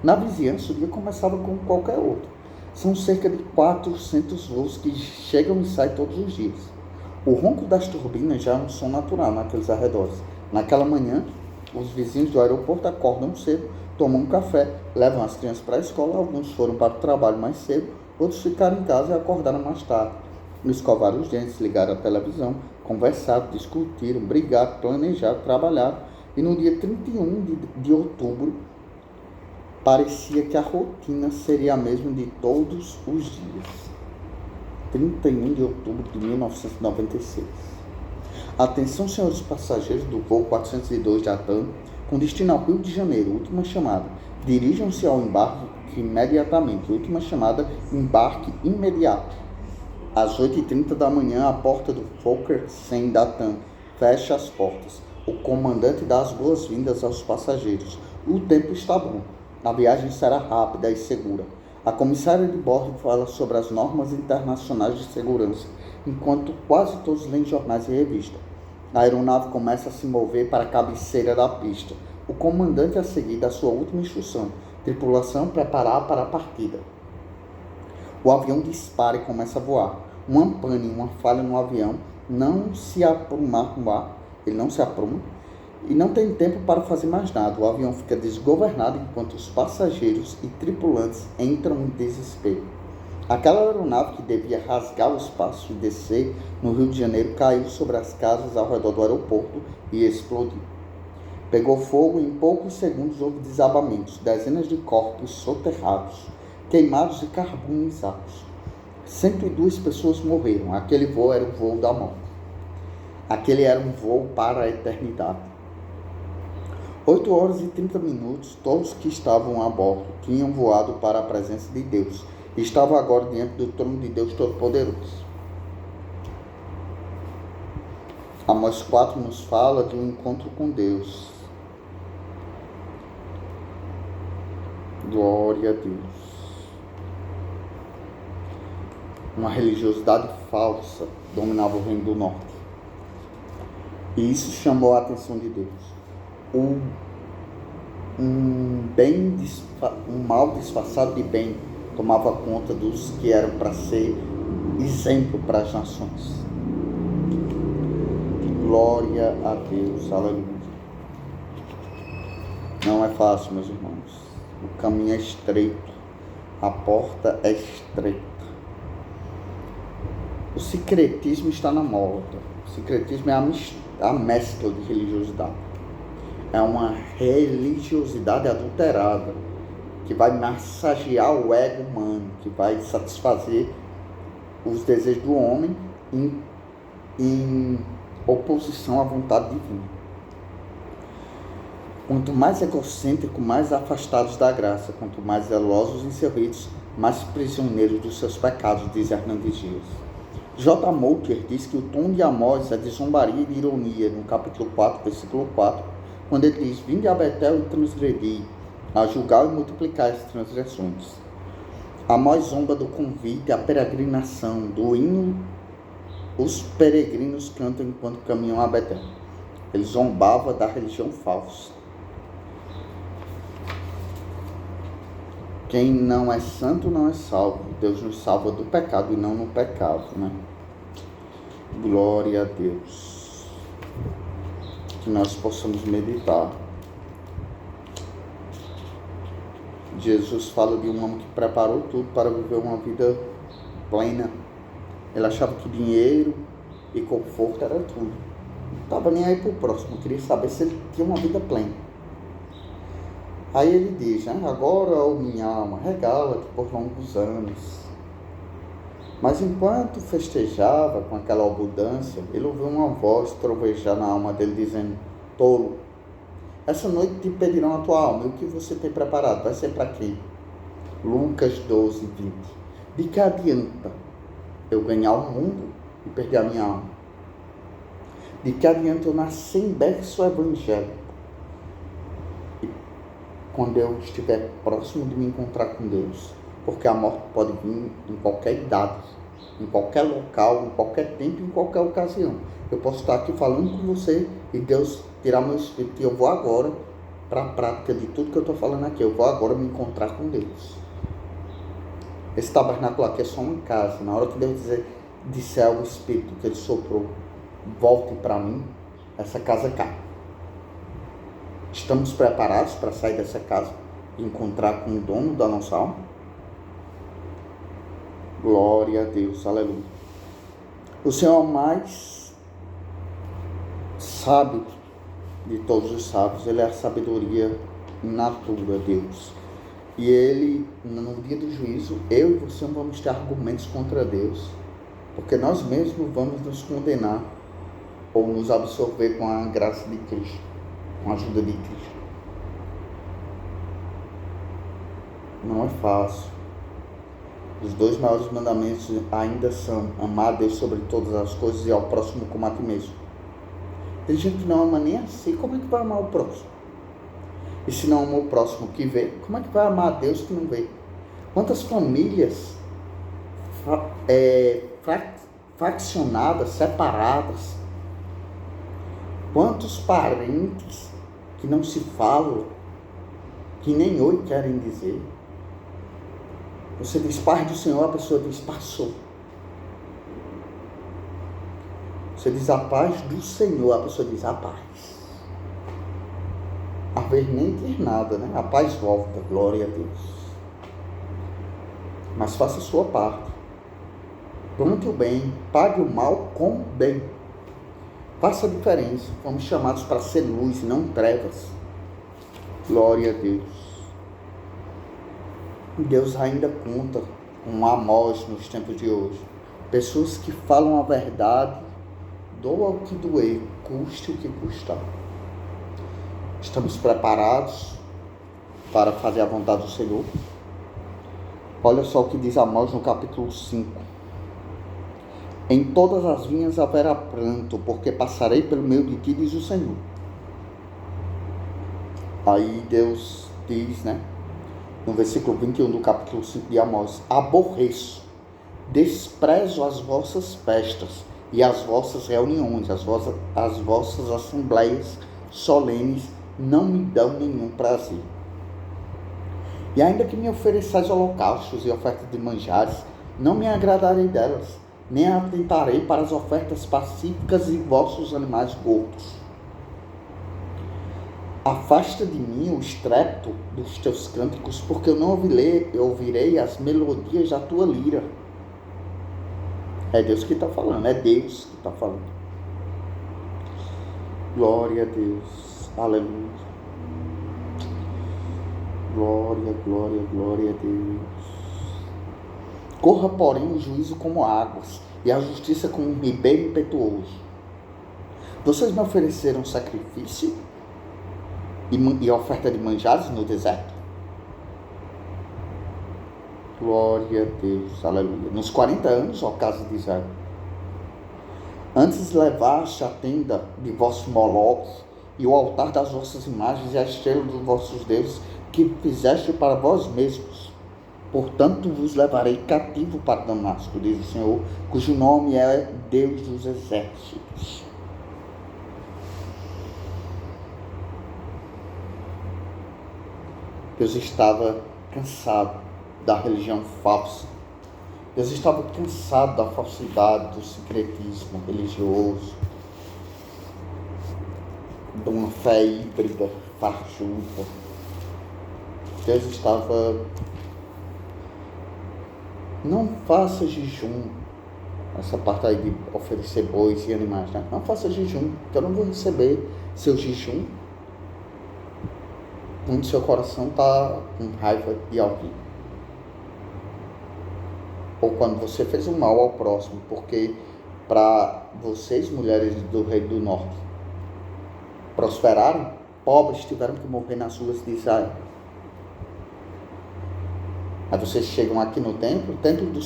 [SPEAKER 1] Na vizinhança, o dia começava como qualquer outro. São cerca de 400 voos que chegam e saem todos os dias. O ronco das turbinas já é um som natural naqueles arredores. Naquela manhã, os vizinhos do aeroporto acordam cedo, tomam um café, levam as crianças para a escola, alguns foram para o trabalho mais cedo, outros ficaram em casa e acordaram mais tarde. Escovaram os dentes, ligaram a televisão, conversaram, discutiram, brigaram, planejaram, trabalharam. E no dia 31 de outubro, parecia que a rotina seria a mesma de todos os dias. 31 de outubro de 1996. Atenção, senhores passageiros do voo 402 da TAM, com destino ao Rio de Janeiro, última chamada. Dirijam-se ao embarque imediatamente. Última chamada, embarque imediato. Às 8h30 da manhã, a porta do Fokker 100 da TAM fecha as portas. O comandante dá as boas-vindas aos passageiros. O tempo está bom. A viagem será rápida e segura. A comissária de bordo fala sobre as normas internacionais de segurança, enquanto quase todos leem jornais e revistas. A aeronave começa a se mover para a cabeceira da pista. O comandante a seguir dá sua última instrução. Tripulação preparar para a partida. O avião dispara e começa a voar. Uma pane, uma falha no avião, não se aprumar no ar, ele não se apruma, e não tem tempo para fazer mais nada. O avião fica desgovernado enquanto os passageiros e tripulantes entram em desespero. Aquela aeronave que devia rasgar o espaço e descer no Rio de Janeiro caiu sobre as casas ao redor do aeroporto e explodiu. Pegou fogo e em poucos segundos houve desabamentos, dezenas de corpos soterrados, queimados e carbonizados. 102 pessoas morreram. Aquele voo era o voo da morte. Aquele era um voo para a eternidade. 8 horas e 30 minutos, todos que estavam a bordo tinham voado para a presença de Deus e estavam agora diante do trono de Deus Todo-Poderoso. Amós 4 nos fala de um encontro com Deus. Glória a Deus. Uma religiosidade falsa dominava o reino do norte. E isso chamou a atenção de Deus. Um mal disfarçado de bem tomava conta dos que eram para ser exemplo para as nações. Glória a Deus, aleluia. Não é fácil, meus irmãos. O caminho é estreito, a porta é estreita. O secretismo está na moda. O secretismo é a mescla de religiosidade. É uma religiosidade adulterada que vai massagear o ego humano, que vai satisfazer os desejos do homem em oposição à vontade divina. Quanto mais egocêntrico, mais afastados da graça, quanto mais zelosos em serviços, mais prisioneiros dos seus pecados, diz Hernandes Dias. J. Moutier diz que o tom de Amós é de zombaria e de ironia, no capítulo 4, versículo 4, quando ele diz: vinde a Betel e transgredi, a julgar e multiplicar as transgressões. Amós zomba do convite à peregrinação, do hino os peregrinos cantam enquanto caminham a Betel. Ele zombava da religião falsa. Quem não é santo não é salvo. Deus nos salva do pecado e não no pecado, né? Glória a Deus. Que nós possamos meditar. Jesus fala de um homem que preparou tudo para viver uma vida plena. Ele achava que dinheiro e conforto era tudo. Não estava nem aí para o próximo. Queria saber se ele tinha uma vida plena. Aí ele diz, agora, ó minha alma, regala-te por longos anos. Mas enquanto festejava com aquela abundância, ele ouviu uma voz trovejar na alma dele, dizendo: tolo, essa noite te pedirão a tua alma, e o que você tem preparado vai ser para quem? Lucas 12, 20. De que adianta eu ganhar o mundo e perder a minha alma? De que adianta eu nascer em berço evangélico quando eu estiver próximo de me encontrar com Deus? Porque a morte pode vir em qualquer idade, em qualquer local, em qualquer tempo, em qualquer ocasião. Eu posso estar aqui falando com você e Deus tirar meu espírito e eu vou agora para a prática de tudo que eu estou falando aqui. Eu vou agora me encontrar com Deus. Esse tabernáculo aqui é só uma casa. Na hora que Deus disser ao Espírito que Ele soprou, volte para mim, essa casa cai. Estamos preparados para sair dessa casa e encontrar com o dono da nossa alma? Glória a Deus, aleluia. O Senhor é o mais sábio de todos os sábios. Ele é a sabedoria in natura, Deus. E Ele, no dia do juízo, eu e você não vamos ter argumentos contra Deus, porque nós mesmos vamos nos condenar ou nos absorver com a graça de Cristo, com a ajuda de Cristo. Não é fácil. Os 2 maiores mandamentos ainda são amar a Deus sobre todas as coisas e ao próximo como a ti mesmo. Tem gente que não ama nem assim, como é que vai amar o próximo? E se não ama o próximo que vê, como é que vai amar a Deus que não vê? Quantas famílias faccionadas, separadas? Quantos parentes que não se falam, que nem oi querem dizer? Você diz paz do Senhor, a pessoa diz passou. Você diz a paz do Senhor, a pessoa diz a paz. Às vezes nem diz nada, né? A paz volta, glória a Deus. Mas faça a sua parte. Plante o bem, pague o mal com o bem. Faça a diferença. Fomos chamados para ser luz, não trevas. Glória a Deus. Deus ainda conta com Amós nos tempos de hoje. Pessoas que falam a verdade, doa o que doer, custe o que custar. Estamos preparados para fazer a vontade do Senhor? Olha só o que diz Amós no capítulo 5. Em todas as vinhas haverá pranto, porque passarei pelo meio de ti, diz o Senhor. Aí Deus diz, né? No versículo 21 do capítulo 5 de Amós: aborreço, desprezo as vossas festas e as vossas reuniões, as vossas assembleias solenes não me dão nenhum prazer. E ainda que me ofereçais holocaustos e ofertas de manjares, não me agradarei delas, nem atentarei para as ofertas pacíficas e vossos animais gordos. Afasta de mim o estrépito dos teus cânticos, porque eu não ouvirei as melodias da tua lira. É Deus que está falando, é Deus que está falando. Glória a Deus, aleluia. Glória, glória, glória a Deus. Corra, porém, o juízo como águas, e a justiça como um ribeiro impetuoso. Vocês me ofereceram sacrifício e oferta de manjares no deserto? Glória a Deus, aleluia. Nos 40 anos, ó casa de Israel, antes levaste a tenda de vossos Moloques e o altar das vossas imagens e a estrela dos vossos deuses, que fizeste para vós mesmos. Portanto, vos levarei cativo para Damasco, diz o Senhor, cujo nome é Deus dos exércitos. Deus estava cansado da religião falsa. Deus estava cansado da falsidade, do secretismo religioso, de uma fé híbrida, fajuta. Deus estava... Não faça jejum. Essa parte aí de oferecer bois e animais, né? Não faça jejum, que eu não vou receber seu jejum onde seu coração está com raiva de alguém. Ou quando você fez o mal ao próximo, porque para vocês, mulheres do Reino do Norte, prosperarem, pobres tiveram que morrer nas ruas de Israel. Aí vocês chegam aqui no templo, o templo do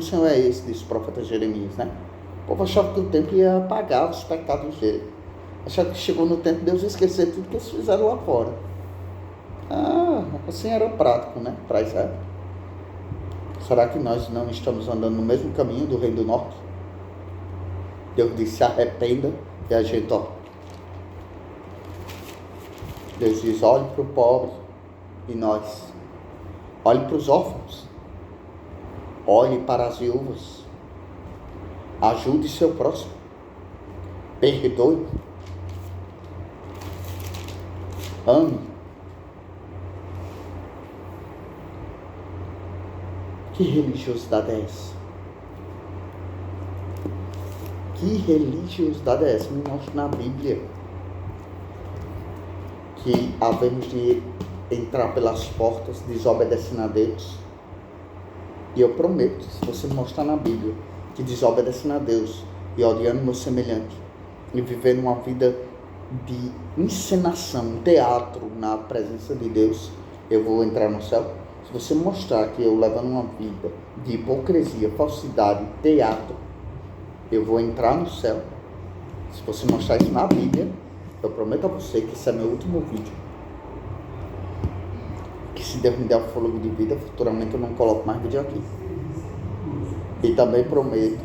[SPEAKER 1] Senhor é esse, diz o profeta Jeremias, né? O povo achava que o templo ia apagar os pecados dele. Achava que chegou no templo, Deus ia esquecer tudo que eles fizeram lá fora. Assim era prático, né? Para Israel. Será que nós não estamos andando no mesmo caminho do Reino do Norte? Deus disse, arrependa, e a gente, Deus diz, olhe para o pobre, e nós... Olhe para os órfãos, olhe para as viúvas, ajude seu próximo, perdoe, ame. Que religiosidade é essa? Que religiosidade é essa? Me mostra na Bíblia que havemos de entrar pelas portas desobedecendo a Deus. E eu prometo, se você mostrar na Bíblia que desobedecendo a Deus e odiando meu semelhante e vivendo uma vida de encenação, um teatro na presença de Deus, eu vou entrar no céu. Se você mostrar que eu levando uma vida de hipocrisia, falsidade, teatro, eu vou entrar no céu. Se você mostrar isso na Bíblia, eu prometo a você que esse é meu último vídeo. que se Deus me der o fôlego de vida, futuramente eu não coloco mais vídeo aqui. E também prometo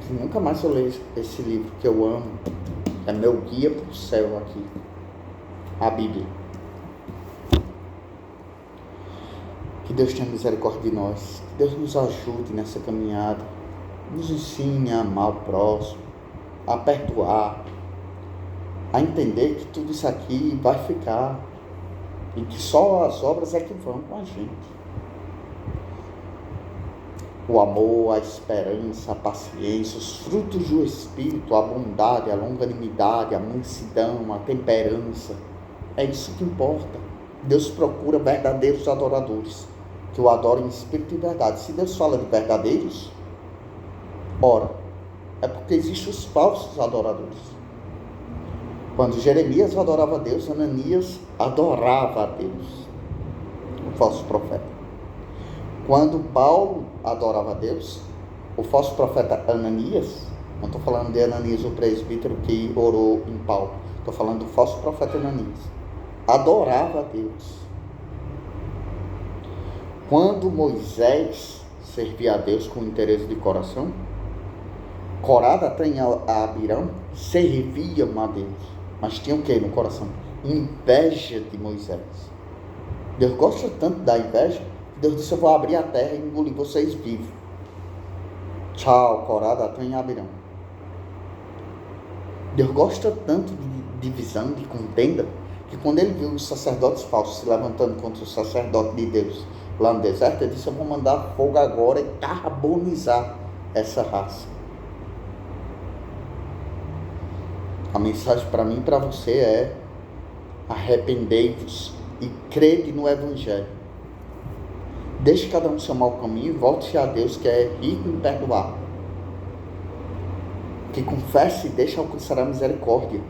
[SPEAKER 1] que nunca mais eu ler esse livro que eu amo. É meu guia para o céu aqui, a Bíblia. Que Deus tenha misericórdia de nós, que Deus nos ajude nessa caminhada, nos ensine a amar o próximo, a perdoar, a entender que tudo isso aqui vai ficar e que só as obras é que vão com a gente. O amor, a esperança, a paciência, os frutos do Espírito, a bondade, a longanimidade, a mansidão, a temperança, é isso que importa. Deus procura verdadeiros adoradores, que o adorem em espírito e verdade. Se Deus fala de verdadeiros, ora, é porque existem os falsos adoradores. Quando Jeremias adorava a Deus, Ananias adorava a Deus, o falso profeta. Quando Paulo adorava a Deus, o falso profeta Ananias, não estou falando de Ananias, o presbítero que orou em Paulo, estou falando do falso profeta Ananias, adorava a Deus. Quando Moisés servia a Deus com interesse de coração, Corá, Datã e Abirão serviam a Deus, mas tinham o que no coração? Inveja de Moisés. Deus gosta tanto da inveja, que Deus disse: eu vou abrir a terra e engolir vocês vivos. Tchau, Corá, Datã e Abirão. Deus gosta tanto de divisão, de contenda, que quando ele viu os sacerdotes falsos se levantando contra o sacerdote de Deus lá no deserto, ele disse: eu vou mandar fogo agora e carbonizar essa raça. A mensagem para mim e para você é: arrependei-vos e crede no Evangelho. Deixe cada um seu mau caminho e volte-se a Deus, que é rico em perdoar. Que confesse e deixe alcançar a misericórdia.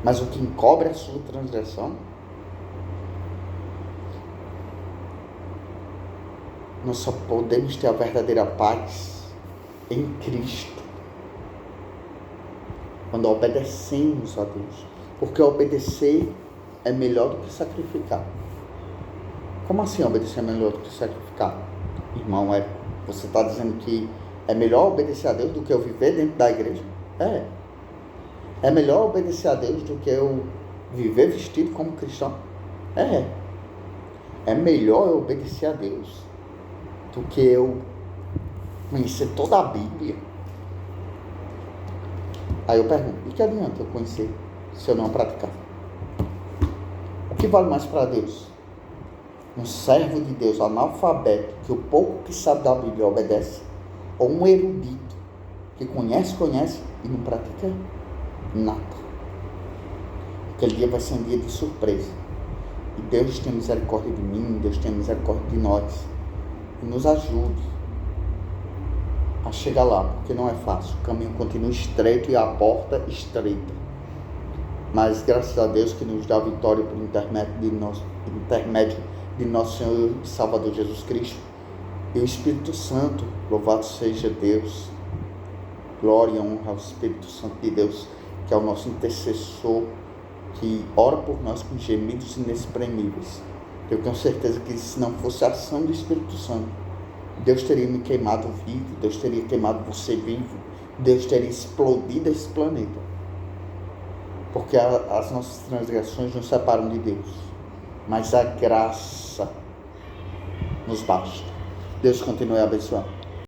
[SPEAKER 1] Mas o que encobre a sua transgressão, nós só podemos ter a verdadeira paz em Cristo quando obedecemos a Deus. Porque obedecer é melhor do que sacrificar. Como assim obedecer é melhor do que sacrificar? Irmão, você está dizendo que é melhor obedecer a Deus do que eu viver dentro da igreja? É melhor obedecer a Deus do que eu viver vestido como cristão? É melhor eu obedecer a Deus do que eu conhecer toda a Bíblia. Aí eu pergunto: o que adianta eu conhecer se eu não praticar? O que vale mais para Deus? Um servo de Deus analfabeto, que o pouco que sabe da Bíblia obedece, ou um erudito que conhece e não pratica nada? Aquele dia vai ser um dia de surpresa. E Deus tenha misericórdia de mim, Deus tenha misericórdia de nós, e nos ajude a chegar lá, porque não é fácil. O caminho continua estreito e a porta estreita. Mas graças a Deus que nos dá a vitória por intermédio de nosso Senhor e Salvador Jesus Cristo. E o Espírito Santo, louvado seja Deus. Glória e honra ao Espírito Santo de Deus, que é o nosso intercessor, que ora por nós com gemidos inexprimíveis. Eu tenho certeza que se não fosse a ação do Espírito Santo, Deus teria me queimado vivo, Deus teria queimado você vivo, Deus teria explodido esse planeta. Porque as nossas transgressões nos separam de Deus, mas a graça nos basta. Deus continue a abençoar.